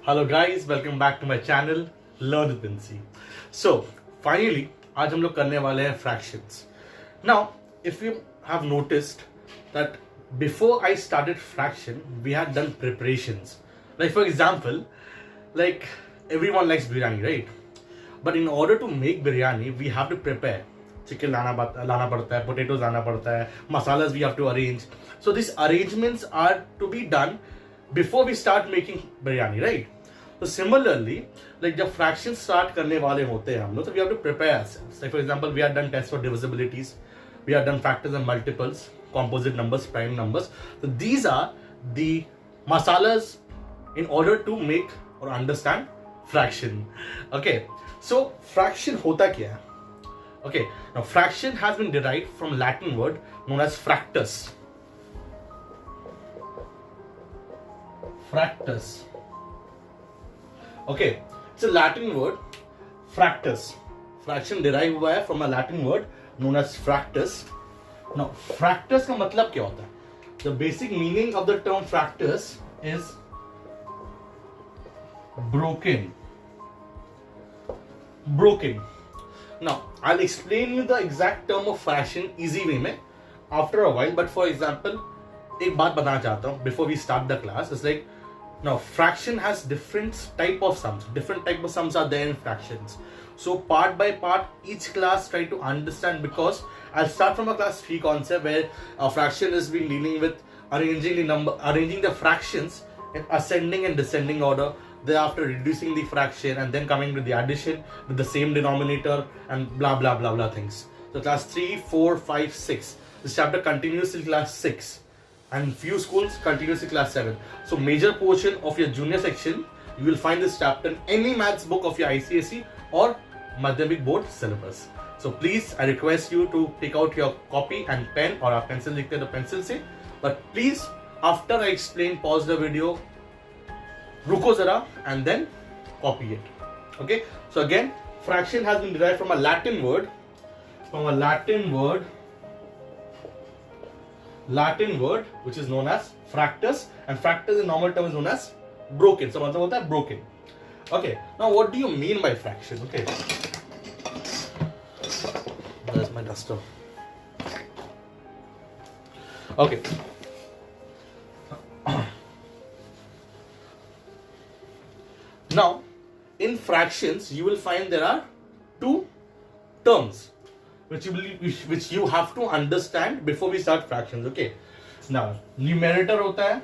Hello guys, welcome back to my channel learn with Princy. So finally आज हम लोग करने वाले हैं fractions. Now if you have noticed that before I started fraction we had done preparations. Like for example, like everyone likes biryani, right? But in order to make biryani we have to prepare chicken लाना पड़ता है, potatoes लाना पड़ता है, masalas we have to arrange. So these arrangements are to be done before we start making biryani, right? So similarly, like जब fractions start करने वाले होते हैं हम लोग, so we have to prepare ourselves. Like for example, we have done tests for divisibilities, we have done factors and multiples, composite numbers, prime numbers. So these are the masalas in order to make or understand fraction. Okay, so fraction hota kya hai? Okay, now fraction has been derived from Latin word known as fractus. Fractus. Okay, it's a Latin word, fractus. Fraction derived हुआ है from a Latin word known as fractus. Now fractus का मतलब क्या होता है? The basic meaning of the term fractus is broken. Now I'll explain you the exact term of fraction easy way में after a while, but for example एक बात बताना चाहता हूँ before we start the class. It's like, now fraction has different type of sums are there in fractions. So part by part each class try to understand, because I'll start from a class 3 concept where a fraction is being dealing with arranging the fractions in ascending and descending order, thereafter reducing the fraction and then coming to the addition with the same denominator and blah blah blah blah things. So class 3, 4, 5, 6, this chapter continues till class 6 and few schools continues till class 7. So major portion of your junior section you will find this chapter in any maths book of your ICSE or Madhyamik board syllabus. So please, I request you to take out your copy and pen or a pencil, likhte to pencil se, but please after I explain pause the video, रुको जरा and then copy it. Okay, so again fraction has been derived from a Latin word which is known as fractus, and fractus in normal term is known as broken. So मतलब होता है broken. Okay, now what do you mean by fraction? Okay, there's my duster. Okay, now in fractions you will find there are two terms which you have to understand before we start fractions. Okay, now numerator hota hai,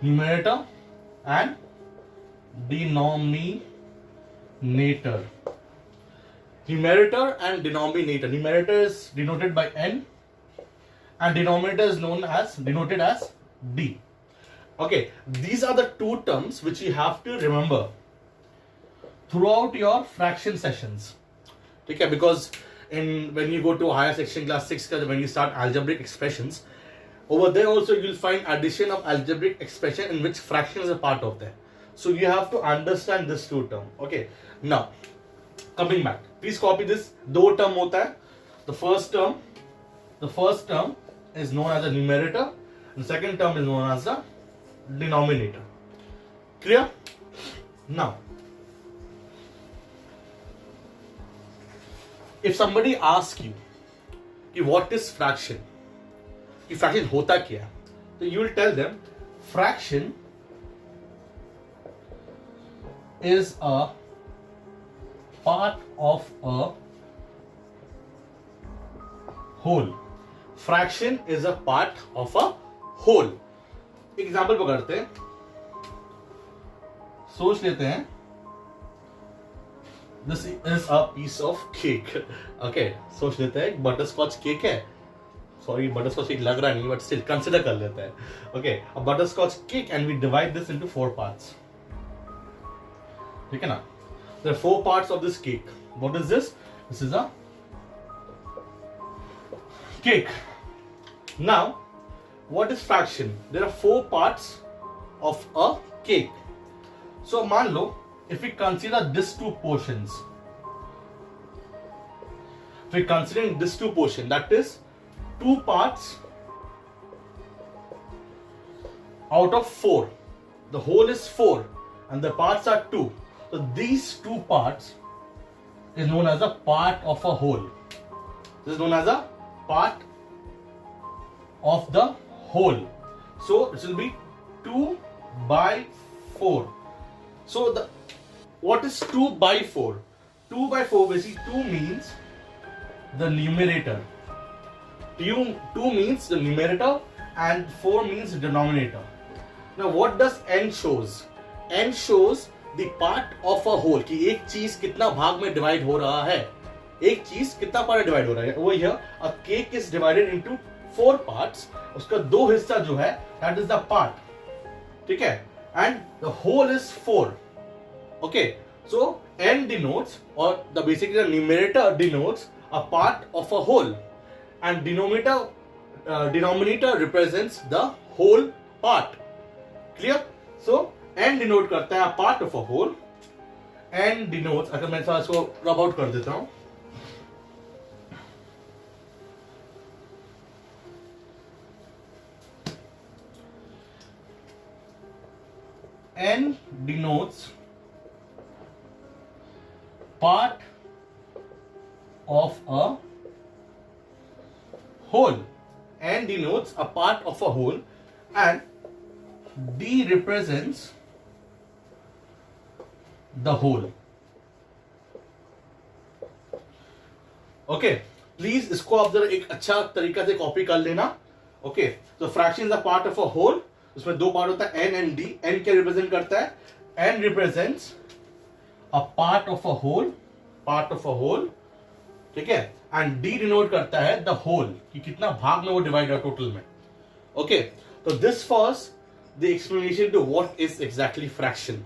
numerator and denominator. Numerator and denominator. Numerator is denoted by n and denominator is denoted as d. Okay, these are the two terms which you have to remember throughout your fraction sessions. Okay, because when you go to higher section class 6, when you start algebraic expressions, over there also you will find addition of algebraic expression in which fraction is a part of that. So you have to understand this two term. Okay, now coming back, please copy this. दो term होता है. The first term is known as a numerator, and the second term is known as the denominator. Clear? Now if somebody asks you what is fraction, कि fraction होता क्या है, तो you will tell them fraction is a part of a whole. Fraction is a part of a whole. Example पकड़ते हैं, सोच लेते हैं, this is a piece of cake. Okay, सोच लेते हैं बटर स्कॉच केक है. सॉरी, बटर स्कॉच केक लग रहा नहीं, बट स्टिल कंसिडर कर लेते हैं. Okay, a butterscotch cake and we divide this into 4 parts. ठीक है ना? There are 4 parts of this cake. What is this? This is a cake. Now what is fraction? There are 4 parts of a cake. So मान लो, if we consider these two portions, if we considering these two portions, that is 2 parts out of 4. The whole is 4 and the parts are 2. So these two parts is known as a part of a whole. This is known as a part of the whole. So this will be 2 by 4. So what is 2 by 4? 2 by 4 basically 2 means the numerator. 2 means the numerator and 4 means the denominator. Now what does n shows? n shows the part of a whole कि एक चीज कितना भाग में divide हो रहा है, एक चीज कितना पार्ट डिवाइड हो रहा है. वो यह a cake is divided into 4 parts. उसका 2 हिस्सा जो है that is the part. ठीक है, and the whole is 4. Okay, so n denotes or the basically the numerator denotes a part of a whole and denominator represents the whole part. Clear? So n denote करता है part of a whole. n denotes, अगर मैं थोड़ा इसको रब out कर देता हूं, n denotes part of a whole. n denotes a part of a whole and d represents the whole. Okay, please इसको आप जरा एक अच्छा तरीका से कॉपी कर लेना. ओके, तो fraction is a part of a whole. उसमें 2 पार्ट होता है n एंड d. n क्या रिप्रेजेंट करता है? n represents a part of a whole, part of a whole. ठीक है, एंड d डिनोट करता है द होल कि कितना भाग में वो डिवाइड है टोटल में. ओके, तो this was the explanation to what is exactly fraction.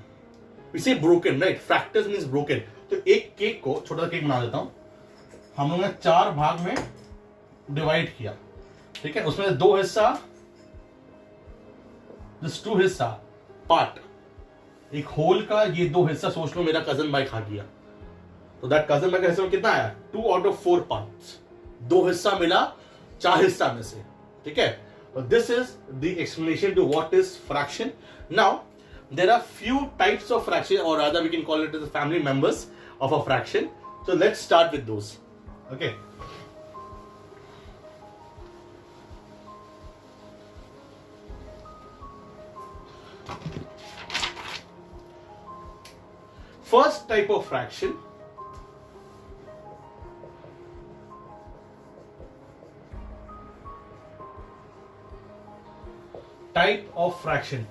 We say broken, right? Fractions means broken. तो एक केक को, छोटा सा केक बना देता हूं, हम लोगों ने 4 भाग में डिवाइड किया. ठीक है, उसमें 2 हिस्सा, दिस 2 हिस्सा पार्ट, एक होल का ये 2 हिस्सा. सोच लो मेरा कजन भाई खा गया, तो दैट कजन भाई का हिस्सा में कितना आया? 2 आउट ऑफ 4 पार्ट्स. 2 हिस्सा मिला 4 हिस्सा में से. ठीक है, this is the explanation to what is fraction. Now there are few types of fraction, or rather we can call it as the family members of a fraction. So let's start with those. Okay, first type of fraction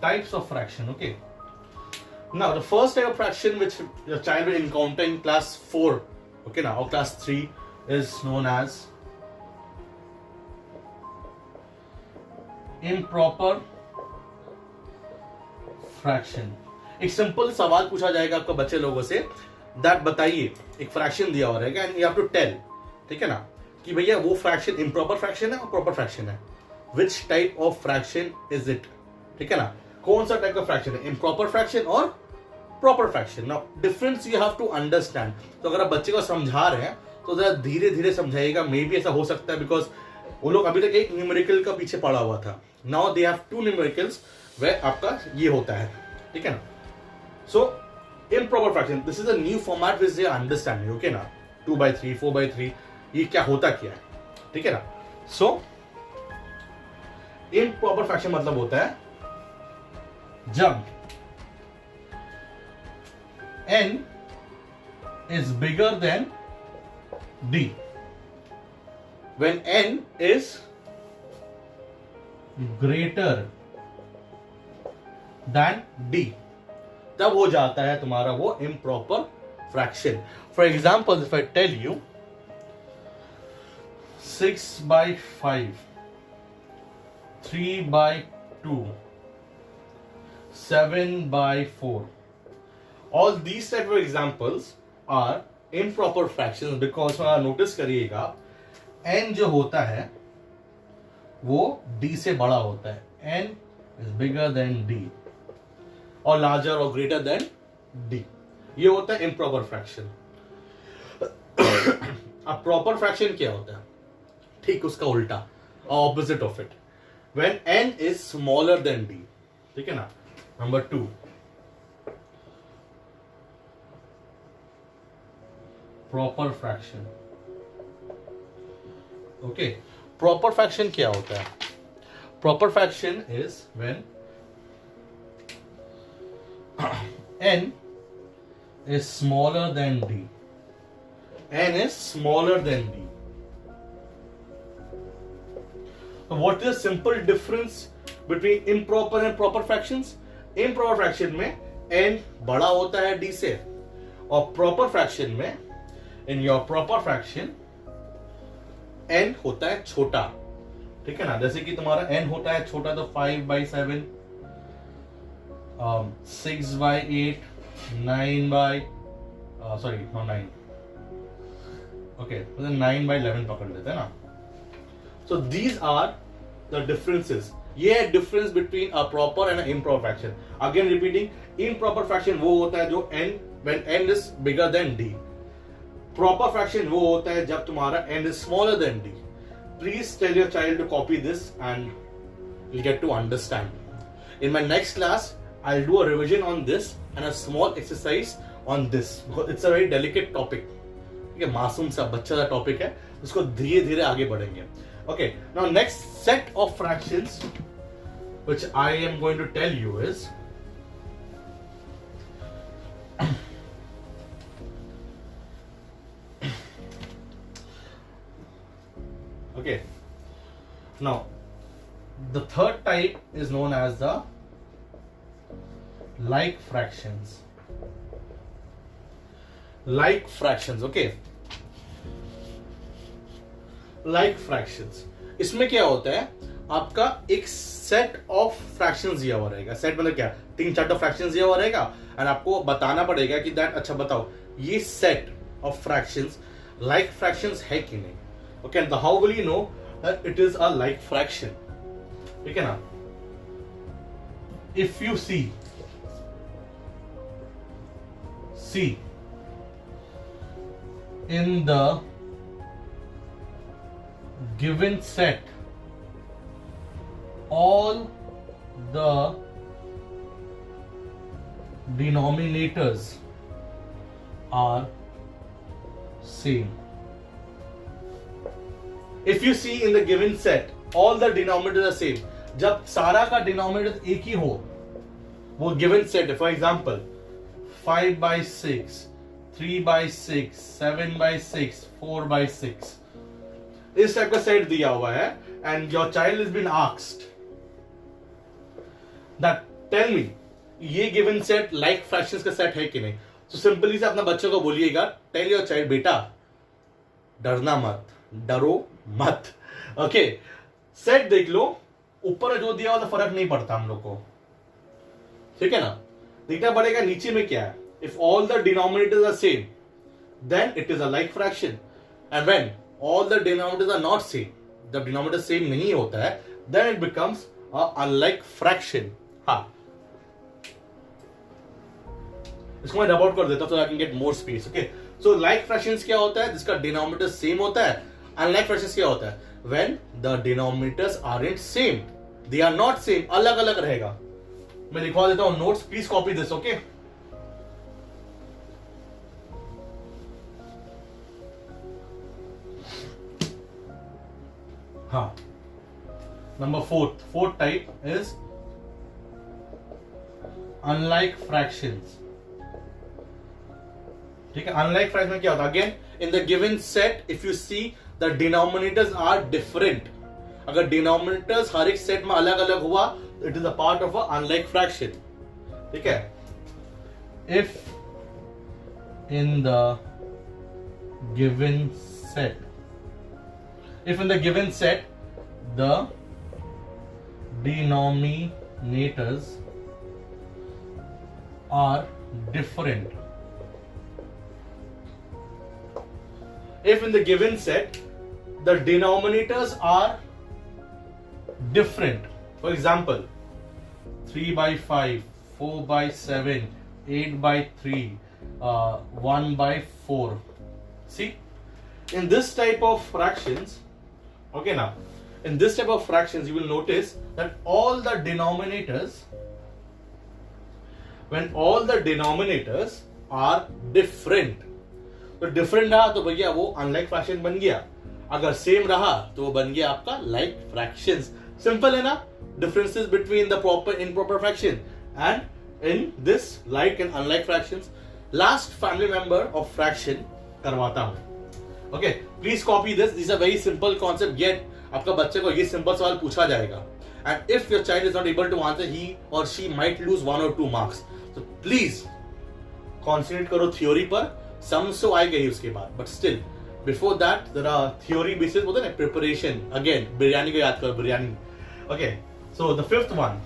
types of fraction. Okay, now the first type of fraction which your child will encounter in class 4, okay, now or class 3, is known as improper fraction. एक simple सवाल पूछा जाएगा आपको बच्चे लोगों से, that बताइए, एक फ्रैक्शन दिया हुआ रहेगा and you have to tell, ठीक है ना, कि भैया वो फ्रैक्शन इम्प्रॉपर फ्रैक्शन है और प्रॉपर फ्रैक्शन है. Which type of fraction is it? ठीक है ना, कौन सा टाइप का फ्रैक्शन है, इम्प्रॉपर फ्रैक्शन और proper fraction. Now difference you have to understand. तो अगर आप बच्चे को समझा रहे हैं तो जरा धीरे धीरे समझाइएगा. मे बी ऐसा हो सकता है बिकॉज वो लोग अभी तक एक न्यूमेरिकल का पीछे पड़ा हुआ था. नाउ दे हैव 2 न्यूमेरिकल्स वे आपका ये होता है. ठीक है ना, सो improper fraction, this is a new format which they are understanding. Okay ना, 2/3, 4/3, ये क्या होता क्या है. ठीक है ना, so improper fraction मतलब होता है जब n is bigger than d. When n is greater than d, तब हो जाता है तुम्हारा वो improper fraction. For example, if I tell you 6/5, 3/2, 7/4, all these type of examples are improper fractions because notice करिएगा n जो होता है वो d से बड़ा होता है. n is bigger than d और लार्जर और ग्रेटर देन डी. ये होता है इम्प्रॉपर फ्रैक्शन. अब प्रॉपर फ्रैक्शन क्या होता है? ठीक उसका उल्टा, opposite of it. When n is smaller than d. ठीक है ना. Number 2, proper fraction. Okay, proper fraction क्या होता है? Proper fraction is when n is smaller than d. N is smaller than d. So what is the simple difference between improper and proper fractions? Improper fraction में n बड़ा होता है d से, और proper fraction में, in your proper fraction, n होता है छोटा. ठीक है ना. जैसे कि तुम्हारा n होता है छोटा तो 5/7, 6/8, 9 okay, 9/11 पकड़ लेते हैं ना. So these are the differences. ये है difference between a proper and an improper fraction. Again repeating, improper fraction वो होता है जो n when n is bigger than d. Proper fraction वो होता है जब तुम्हारा n is smaller than d. Please tell your child to copy this and you'll get to understand. In my next class, I'll do a revision on this and a small exercise on this because it's a very delicate topic. ठीक है, मासूम सा बच्चा सा topic है, उसको धीरे धीरे आगे बढ़ेंगे. Okay, now next set of fractions which I am going to tell you is okay. Now the third type is known as the like fractions. Like fractions, okay. Like fractions, इसमें क्या होता है, आपका एक सेट ऑफ फ्रैक्शंस दिया हुआ रहेगा. Set मतलब क्या, 3-4 फ्रैक्शंस दिया हुआ रहेगा एंड आपको बताना पड़ेगा कि दैट अच्छा बताओ ये set of fractions like fractions है कि नहीं. Okay, and how will you know that it is a like fraction. ठीक है ना. If you see in the given set all the denominators are same. If you see in the given set all the denominators are same, जब सारा का denominator एक ही हो, वो given set है. For example, 5/6, 3/6, 7/6, 4/6, इस टाइप का सेट दिया हुआ है and your child is been asked that tell me ये गिवन सेट लाइक फ्रैक्शंस का सेट है कि नहीं. तो सिंपली से अपना बच्चों को बोलिएगा, टेल योर चाइल्ड बेटा डरना मत, डरो मत. ओके, सेट देख लो, ऊपर जो दिया हुआ तो फर्क नहीं पड़ता हम लोग को. ठीक है ना. देखना पड़ेगा नीचे में क्या है. If all the denominators are same, then it is a like fraction. And when all the denominators are not same, the denominator same नहीं होता है, then it becomes a unlike fraction. हाँ, इसको मैं डब आउट कर देता हूं so I can get more space. Okay, so like fractions क्या होता है, जिसका denominator same होता है. Unlike fractions क्या होता है, when the denominators aren't same, they are not same, अलग अलग रहेगा. मैं लिखवा देता हूं notes, please copy this. Okay. हाँ, number fourth type is unlike fractions. ठीक है. unlike fraction में क्या होता है, again in the given set if you see the denominators are different, अगर denominators हर एक सेट में अलग अलग हुआ it is a part of a unlike fraction. ठीक है. if in the given set the denominators are different, if in the given set the denominators are different, for example 3/5, 4/7, 8/3, 1/4. See, in this type of fractions, okay, now in this type of fractions you will notice that all the denominators when all the denominators are different. तो different रहा तो भैया वो unlike fraction बन गया, अगर same रहा तो वो बन गया आपका लाइक फ्रैक्शंस. सिंपल है ना, differences between the proper improper fraction and in this like and unlike fractions. Last family member of fraction करवाता हूं. Okay, please copy this. This a very simple concept, yet आपका बच्चे को ये simple सवाल पूछा जाएगा. And if your child is not able to answer, he or she might lose 1 or 2 marks. So please concentrate करो theory पर. Sums तो आएगा ही उसके बाद, but still before that there are theory basis होता है ना, preparation. Again बिरयानी को याद करो, biryani. Okay, so the fifth one.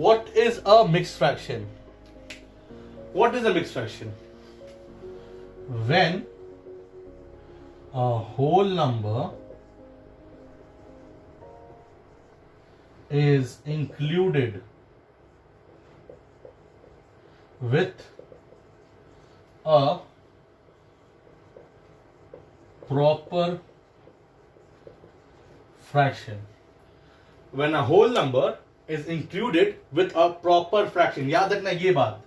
What is a mixed fraction? What is a mixed fraction? When a whole number is included with a proper fraction. When a whole number is included with a proper fraction. याद रखना ये बात.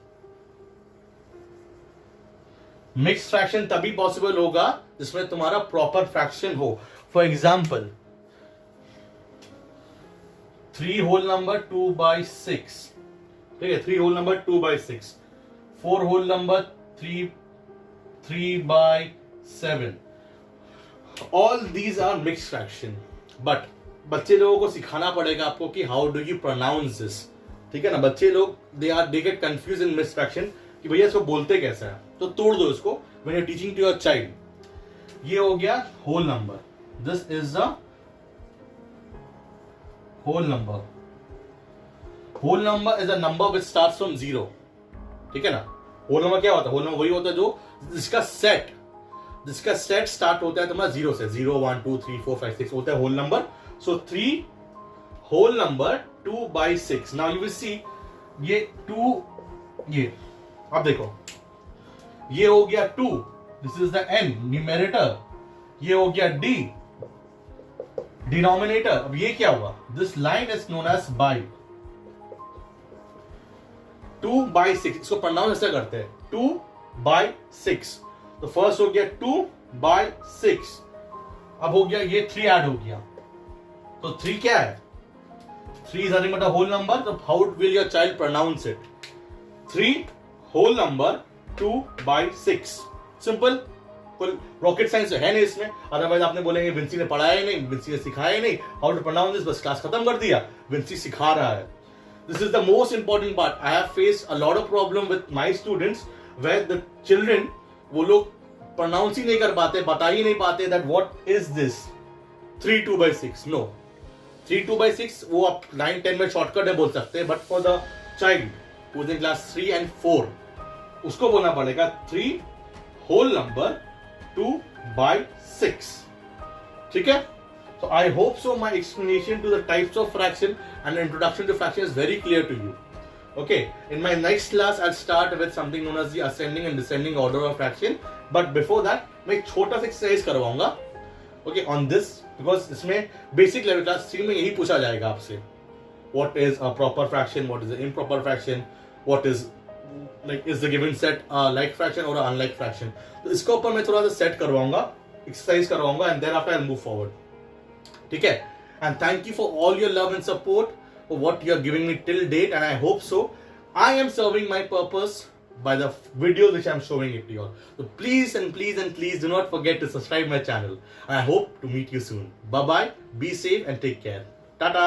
Mix fraction तभी possible होगा जिसमें तुम्हारा proper fraction हो. For example 3 whole number 2/6, ठीक है, 3 whole number 2/6, 4 whole number 3/7. All these are mix fraction. But बच्चे लोगों को सिखाना पड़ेगा आपको कि how do you pronounce this. ठीक है ना, बच्चे लोग they get confuse in mix fraction कि भैया इसको बोलते कैसे है. तो तोड़ दो इसको when you are teaching to your child. ये हो गया whole number. This is the whole number. Whole number is a number which starts from 0. ठीक है ना. होल नंबर क्या होता है? होल नंबर वही होता है जो जिसका सेट स्टार्ट होता है तुम्हारा 0 से. 0 1 2 3 4 5 6 होता है whole number. So 3 whole number 2/6. Now you will see ये 2, ये अब देखो ये हो गया 2. This is the n numerator. ये हो गया d denominator. अब ये क्या हुआ? This line is known as by. 2/6 इसको प्रोनाउंस ऐसे करते हैं 2/6. तो फर्स्ट हो गया 2/6. अब हो गया ये 3 ऐड हो गया. तो 3 क्या है? 3 is nothing but a whole number. So how will your child pronounce it? 3 whole number 2/6. Simple. कोई रॉकेट साइंस है नहीं इसमें. अदरवाइज आपने बोलेंगे विंसी ने पढ़ाया ही नहीं, विंसी ने सिखाया ही नहीं, हाउ टू प्रोनाउंस दिस. बस क्लास खत्म कर दिया, विंसी सिखा रहा है. This is the most important part. I have faced a lot of problem with my students where the children वो लोग प्रोनाउंस ही नहीं कर पाते, बता ही नहीं पाते that what is this 3 2/6. No, 3 2/6 वो आप 9 10 में शॉर्टकट है बोल सकते हैं, but for the child who is in class 3 and 4 उसको बोलना पड़ेगा 3 होल नंबर 2/6. ठीक है. So I hope so my explanation to the types of fraction and introduction to fraction is very clear to you. Okay, in my next class I'll start with something known as the ascending and descending order of fraction, but before that मैं एक छोटा सा exercise करवाऊंगा. Okay, on this because इसमें basic level class 3 में यही पूछा जाएगा आपसे. What is a proper fraction? What is an improper fraction? What is like is the given set a like fraction or a unlike fraction? तो इसके ऊपर मैं थोड़ा सा सेट करवाऊंगा, एक्सरसाइज करवाऊंगा, and then after I'll move forward. ठीक है. And thank you for all your love and support for what you are giving me till date, and I hope so I am serving my purpose by the videos which I am showing it to you all. So please and please and please do not forget to subscribe my channel. And I hope to meet you soon. Bye bye, be safe and take care. Tata.